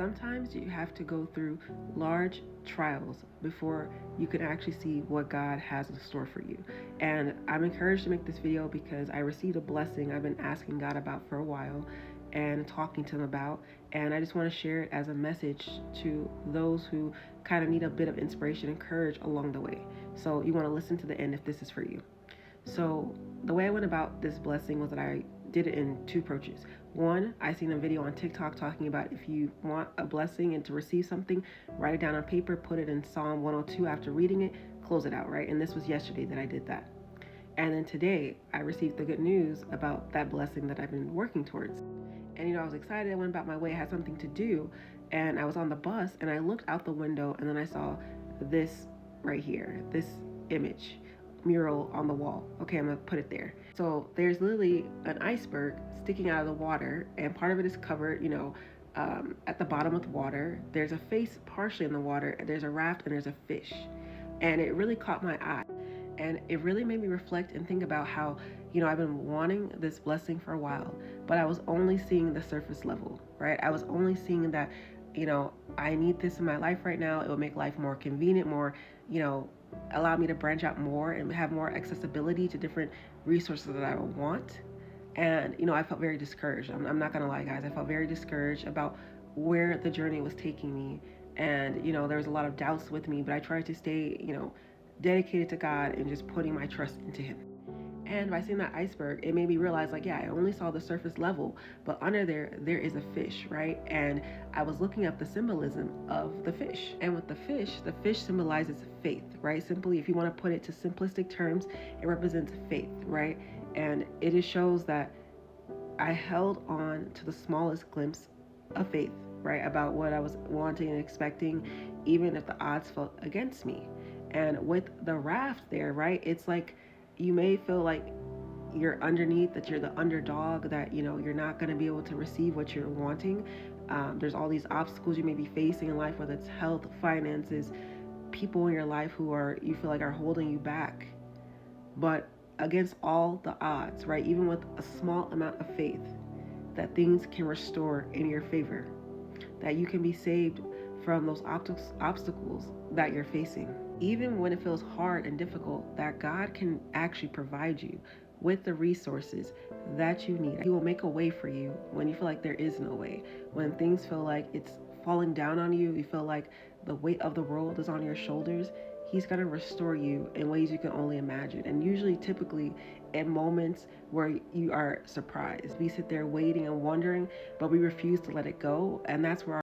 Sometimes you have to go through large trials before you can actually see what God has in store for you. And I'm encouraged to make this video because I received a blessing I've been asking God about for a while and talking to him about. And I just want to share it as a message to those who kind of need a bit of inspiration and courage along the way. So you want to listen to the end if this is for you. So the way I went about this blessing was that I did it in two approaches. One, I seen a video on TikTok talking about if you want a blessing and to receive something, write it down on paper, put it in Psalm 102 after reading it, close it out, right? And this was yesterday that I did that. And then today, I received the good news about that blessing that I've been working towards. And I was excited. I went about my way. I had something to do. And I was on the bus and I looked out the window and then I saw this right here, this image mural on the wall. Okay, I'm gonna put it there. So there's literally an iceberg sticking out of the water, and part of it is covered, at the bottom with water. There's a face partially in the water, there's a raft, and there's a fish. And it really caught my eye. And it really made me reflect and think about how, I've been wanting this blessing for a while, but I was only seeing the surface level, right? I was only seeing that, I need this in my life right now. It will make life more convenient, more, allow me to branch out more and have more accessibility to different resources that I would want. And, I felt very discouraged. I'm not going to lie, guys. I felt very discouraged about where the journey was taking me. And, there was a lot of doubts with me, but I tried to stay, dedicated to God and just putting my trust into him. And by seeing that iceberg, it made me realize, I only saw the surface level, but under there is a fish, right? And I was looking up the symbolism of the fish. And with the fish symbolizes faith, right? Simply, if you want to put it to simplistic terms, it represents faith, right? And it just shows that I held on to the smallest glimpse of faith, right? About what I was wanting and expecting, even if the odds felt against me. And with the raft there, right? It's like, you may feel like you're underneath, that you're the underdog, that you're not going to be able to receive what you're wanting. There's all these obstacles you may be facing in life, whether it's health, finances, people in your life who you feel like are holding you back. But against all the odds, right, even with a small amount of faith, that things can restore in your favor, that you can be saved from those obstacles that you're facing. Even when it feels hard and difficult, that God can actually provide you with the resources that you need. He will make a way for you when you feel like there is no way. When things feel like it's falling down on you, you feel like the weight of the world is on your shoulders, he's going to restore you in ways you can only imagine. And usually, typically, in moments where you are surprised. We sit there waiting and wondering, but we refuse to let it go. And that's where